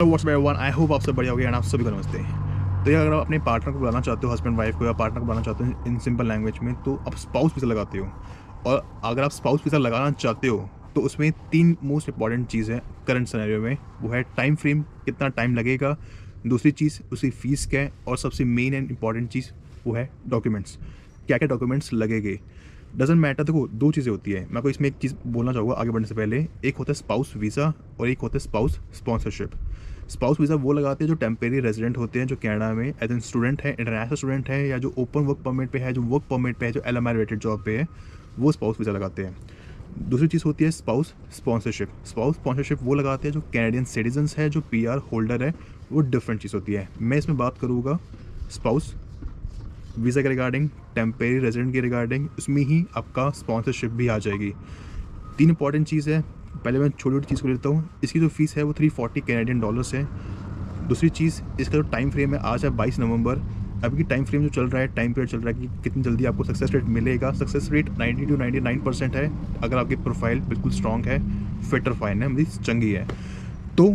तो what's up everyone, I hope आप सब बढ़िया हो गए एंड आप सभी को नमस्ते। तो ये अगर आप अपने पार्टनर को बुलाना चाहते हो, हस्बैंड वाइफ को या पार्टनर को बुलाना चाहते हो इन सिंपल लैंग्वेज में, तो आप स्पाउस वीज़ा लगाते हो। और अगर आप स्पाउस वीज़ा लगाना चाहते हो तो उसमें 3 मोस्ट इंपॉर्टेंट चीज़ है करंट सिनेरियो में। वो है टाइम फ्रेम, कितना टाइम लगेगा, दूसरी चीज़ उसकी फ़ीस क्या है, और सबसे मेन एंड इंपॉर्टेंट चीज़ वो है डॉक्यूमेंट्स। क्या-क्या डॉक्यूमेंट्स लगेंगे। डज़न्ट मैटर, देखो 2 चीज़ें होती है। मैं आपको इसमें एक चीज़ बोलना चाहूँगा आगे बढ़ने से पहले। एक होता है स्पाउस वीज़ा और एक होता है स्पाउस स्पॉन्सरशिप। स्पाउस वीज़ा वो लगाते हैं जो टेम्परेरी रेजिडेंट होते हैं, जो कनाडा में एज एन स्टूडेंट है, इंटरनेशनल स्टूडेंट है, या जो ओपन वर्क परमिट पे है, जो वर्क परमिट पे है, जो एलएमआई रिलेटेड जॉब पे है, वो स्पाउस वीज़ा लगाते हैं। दूसरी चीज़ होती है स्पाउस स्पॉन्सरशिप। स्पाउस स्पॉन्सरशिप वो लगाते हैं जो कैनेडियन सिटीजन्स है, जो पीआर होल्डर है। वो डिफरेंट चीज़ होती है। मैं इसमें बात करूँगा स्पाउस वीज़ा के रिगार्डिंग, टेम्परेरी रेजिडेंट के रिगार्डिंग, उसमें ही आपका स्पॉन्सरशिप भी आ जाएगी। 3 इंपॉर्टेंट चीज़ है। पहले मैं छोटी-छोटी चीज़ को लेता हूँ। इसकी जो फ़ीस है वो $340 कैनेडियन डॉलर्स है। दूसरी चीज़, इसका जो टाइम फ्रेम है आज है 22 नवंबर। अभी की टाइम फ्रेम जो चल रहा है, टाइम पीरियड चल रहा है कि कितनी जल्दी आपको सक्सेस रेट मिलेगा। सक्सेस रेट 90 टू 99% है अगर आपकी प्रोफाइल बिल्कुल स्ट्रॉन्ग है, फिट और फाइन है, मीन्स चंगी है। तो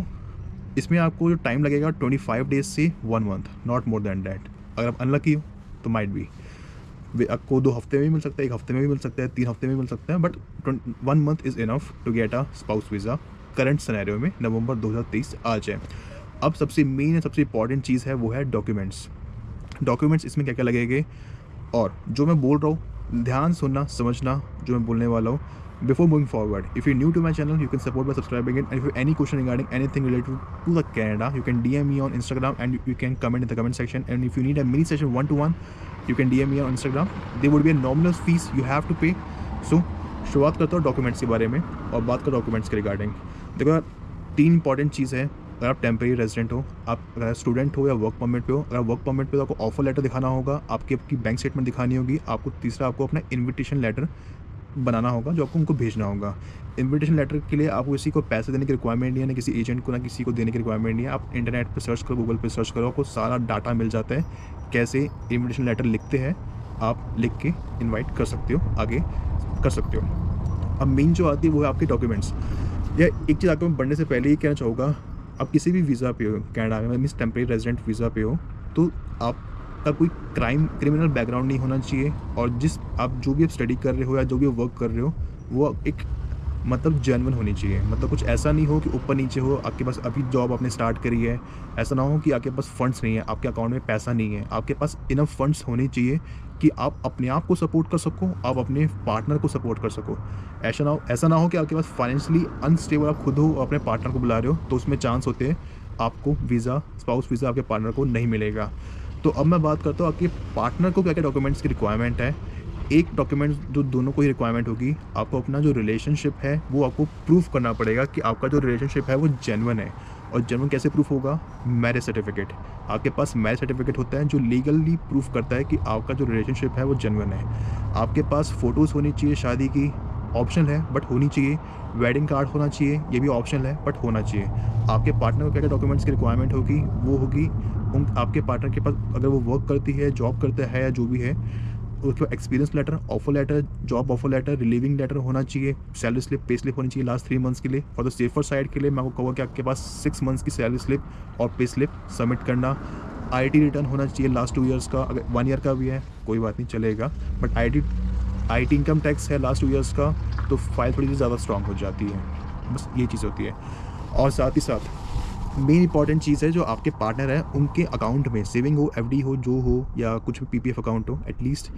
इसमें आपको जो टाइम लगेगा 25 डेज़ से 1 month, not more than that. अगर आप अनलकी हो तो माइट बी आपको 2 हफ्ते में भी मिल सकता है, 1 हफ्ते में भी मिल सकता है, 3 हफ्ते में भी मिल सकता है, but 1 month is enough to get a spouse visa current scenario में नवंबर 2023 आज है। अब सबसे मेन है, सबसे इंपॉर्टेंट चीज़ है वो है डॉक्यूमेंट्स। डॉक्यूमेंट्स इसमें क्या-क्या लगेंगे, और जो मैं बोल रहा हूँ ध्यान सुनना, समझना जो मैं बोलने वाला हूँ। Before moving forward, if you new to my channel you can support by subscribing it, and if you any question regarding anything related to the Canada you can DM me on Instagram and you can comment in the comment section, and if you need a mini session 1-to-1 you can DM me on Instagram. There would be a nominal fees you have to pay. So शुरुआत करता हूँ documents के बारे में और बात करो documents के रिगार्डिंग। देखो यार, 3 इंपॉर्टेंट चीज़ है। अगर आप टेम्परेरी रेजिडेंट हो, आप अगर स्टूडेंट हो या वर्क परमिट पे हो। अगर वर्क परमिट पे तो आपको ऑफर लेटर दिखाना होगा, आपकी बैंक स्टेटमेंट दिखानी होगी आपको। तीसरा, आपको अपना इन्विटेशन लेटर बनाना होगा जो आपको उनको भेजना होगा। इन्विटेशन लेटर के लिए आपको किसी को पैसे देने की रिक्वायरमेंट नहीं है, ना किसी एजेंट को, ना किसी को देने की रिक्वायरमेंट नहीं है। आप इंटरनेट पे सर्च करो, गूगल पे सर्च करो, आपको सारा डाटा मिल जाता है कैसे इन्विटेशन लेटर लिखते हैं। आप लिख के इनवाइट कर सकते हो, आगे कर सकते हो। अब मेन जो आती है वो है आपके डॉक्यूमेंट्स। या एक चीज़ आपको मैं बढ़ने से पहले ही कहना चाहूँगा, आप किसी भी वीज़ा पे हो कनाडा में, मीन्स टेम्परेरी रेजिडेंट वीज़ा पे हो, तो आपका कोई क्रिमिनल बैकग्राउंड नहीं होना चाहिए। और आप जो भी आप स्टडी कर रहे हो या जो भी वर्क कर रहे हो, वो एक मतलब जेन्युइन होनी चाहिए। मतलब कुछ ऐसा नहीं हो कि ऊपर नीचे हो, आपके पास अभी जॉब आपने स्टार्ट करी है, ऐसा ना हो कि आपके पास फंड्स नहीं है, आपके अकाउंट में पैसा नहीं है। आपके पास इनफ फंड्स होने चाहिए कि आप अपने आप को सपोर्ट कर सको, आप अपने पार्टनर को सपोर्ट कर सको। ऐसा ना हो कि आपके पास फाइनेंशियली अनस्टेबल आप खुद हो और अपने पार्टनर को बुला रहे हो, तो उसमें चांस होते हैं आपको वीज़ा, स्पाउस वीज़ा आपके पार्टनर को नहीं मिलेगा। तो अब मैं बात करता हूँ आपके पार्टनर को क्या-क्या डॉक्यूमेंट्स की रिक्वायरमेंट है। एक डॉक्यूमेंट जो दोनों को ही रिक्वायरमेंट होगी, आपको अपना जो रिलेशनशिप है वो आपको प्रूफ करना पड़ेगा कि आपका जो रिलेशनशिप है वो जेन्युइन है। और जेन्युइन कैसे प्रूफ होगा? Marriage certificate. आपके पास मैरिज सर्टिफिकेट होता है जो लीगली प्रूफ करता है कि आपका जो रिलेशनशिप है वो जेन्युइन है। आपके पास फ़ोटोज़ होनी चाहिए शादी की, ऑप्शनल है बट होनी चाहिए। वेडिंग कार्ड होना चाहिए, ये भी ऑप्शनल है बट होना चाहिए। आपके पार्टनर को क्या-क्या डॉक्यूमेंट्स की रिक्वायरमेंट होगी, वो होगी आपके पार्टनर के पास अगर वो वर्क करती है, जॉब करता है या जो भी है, उसके बाद experience letter, offer letter, job offer letter, relieving letter होना चाहिए, सैलरी स्लिप, पे स्लिप होनी चाहिए लास्ट 3 मंथ्स के लिए। और द सेफर साइड के लिए मैं आपको कहूँगा कि आपके पास 6 मंथ्स की सैलरी स्लिप और पे स्लिप सबमिट करना। आईटी रिटर्न होना चाहिए लास्ट 2 ईयर्स का। अगर 1 ईयर का भी है कोई बात नहीं, चलेगा, बट आईटी इनकम टैक्स है लास्ट 2 ईयर्स का, तो फाइल थोड़ी सी ज़्यादा स्ट्रॉन्ग हो जाती है। बस ये चीज़ होती है। और साथ ही साथ मेन इंपॉर्टेंट चीज़ है जो आपके पार्टनर है उनके अकाउंट में सेविंग हो, एफडी हो, जो हो, या कुछ भी पीपीएफ अकाउंट हो, एटलीस्ट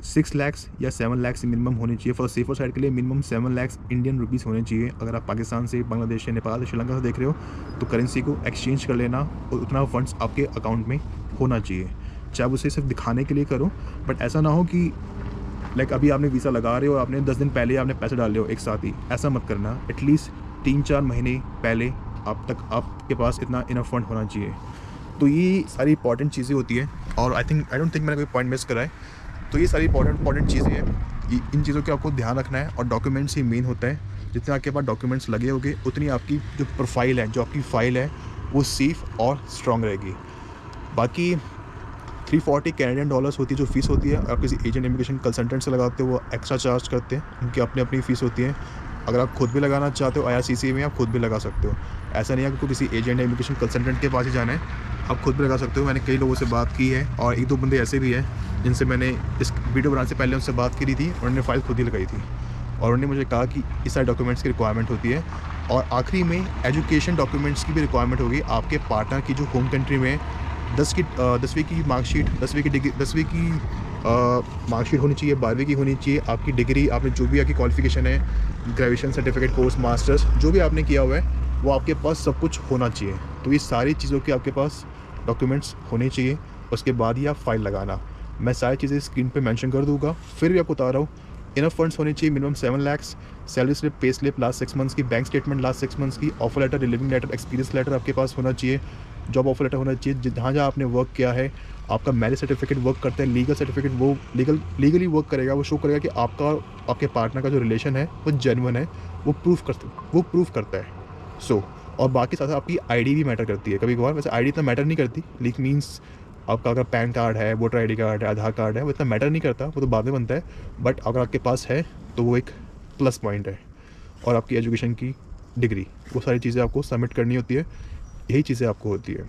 6 लाख या 7 लाख मिनिमम होने चाहिए। फॉर सेफर साइड के लिए मिनिमम 7 लाख इंडियन रुपीज़ होने चाहिए। अगर आप पाकिस्तान से, बांग्लादेश से, नेपाल से, श्रीलंका से देख रहे हो तो करेंसी को एक्सचेंज कर लेना और उतना फंड्स आपके अकाउंट में होना चाहिए। चाहे आप उसे सिर्फ दिखाने के लिए करो, बट ऐसा ना हो कि लाइक अभी आपने वीज़ा लगा रहे हो, आपने 10 दिन पहले आपने पैसे डाल रहे हो एक साथ ही, ऐसा मत करना। एटलीस्ट 3-4 महीने पहले आपके पास इतना इनफ फंड होना चाहिए। तो ये सारी इंपॉर्टेंट चीज़ें होती है। और आई डोंट थिंक मैंने कोई पॉइंट मिस करा है। तो ये सारी इंपॉर्टेंट चीज़ें हैं, इन चीज़ों के आपको ध्यान रखना है। और डॉक्यूमेंट्स ही मेन होता है। जितने आपके पास डॉक्यूमेंट्स लगे होंगे उतनी आपकी जो प्रोफाइल है, जो आपकी फ़ाइल है, वो सेफ़ और स्ट्रॉन्ग रहेगी। बाकी $340 कैनेडियन डॉलर्स होती है जो फ़ीस होती है। आप किसी एजेंट, इमिग्रेशन कंसल्टेंट से लगाते हो वो एक्स्ट्रा चार्ज करते हैं, उनकी अपनी अपनी फ़ीस होती है। अगर आप खुद भी लगाना चाहते हो IRCTC में, आप खुद भी लगा सकते हो। ऐसा नहीं है आपको किसी एजेंट या इमिग्रेशन कंसल्टेंट के पास ही जाना है, आप खुद भी लगा सकते हो। मैंने कई लोगों से बात की है और 1-2 बंदे ऐसे भी हैं जिनसे मैंने इस वीडियो बनाने से पहले उनसे बात करी थी, उन्होंने फ़ाइल खुद ही लगाई थी और उन्होंने मुझे कहा कि इस सारे डॉक्यूमेंट्स की रिक्वायरमेंट होती है और आखिरी में एजुकेशन डॉक्यूमेंट्स की भी रिक्वायरमेंट होगी। आपके पार्टनर की जो होम कंट्री में 10वीं की मार्कशीट, 10वीं की मार्कशीट होनी चाहिए, 12वीं की होनी चाहिए, आपकी डिग्री, आपने जो भी आपकी क्वालिफ़िकेशन है, ग्रेजुएशन सर्टिफिकेट, कोर्स, मास्टर्स, जो भी आपने किया हुआ है, वो आपके पास सब कुछ होना चाहिए। तो ये सारी चीज़ों के आपके पास डॉक्यूमेंट्स होने चाहिए, उसके बाद ही आप फ़ाइल लगाना। मैं सारी चीज़ें स्क्रीन पे मेंशन कर दूँगा, फिर भी आपको बता रहा हूँ, इनफ फंड्स होने चाहिए, minimum 7 lakh, salary slip, pay slip last 6 months की, बैंक स्टेटमेंट लास्ट 6 मंथ्स की, offer letter, relieving letter, experience letter आपके पास होना चाहिए, जॉब ऑफर लेटर होना चाहिए, जहाँ आपने वर्क किया है, आपका मैरिज सर्टिफिकेट वर्क करता है, लीगल सर्टिफिकेट वो लीगली वर्क करेगा, वो शो करेगा कि आपका आपके पार्टनर का जो रिलेशन है वो जेन्युइन है, वो प्रूफ करता है। और बाकी साथ आपकी आईडी भी मैटर करती है कभी-कभार। वैसे आईडी इतना मैटर नहीं करती, लेकिन मीन्स आपका अगर पैन कार्ड है, वोटर आईडी कार्ड है, आधार कार्ड है, वो इतना मैटर नहीं करता, वो तो बाद में बनता है। बट अगर आपके पास है तो वो एक प्लस पॉइंट है। और आपकी एजुकेशन की डिग्री, वो सारी चीज़ें आपको सबमिट करनी होती है, यही चीज़ें आपको होती है।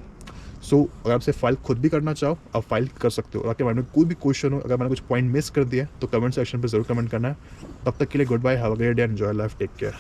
अगर आपसे फ़ाइल खुद भी करना चाहो, आप फ़ाइल कर सकते हो। और आपके माइंड में कोई भी क्वेश्चन हो, अगर मैंने कुछ पॉइंट मिस कर दिया तो कमेंट सेक्शन पे ज़रूर कमेंट करना है। तब तक के लिए goodbye, have a great day, enjoy life, take care.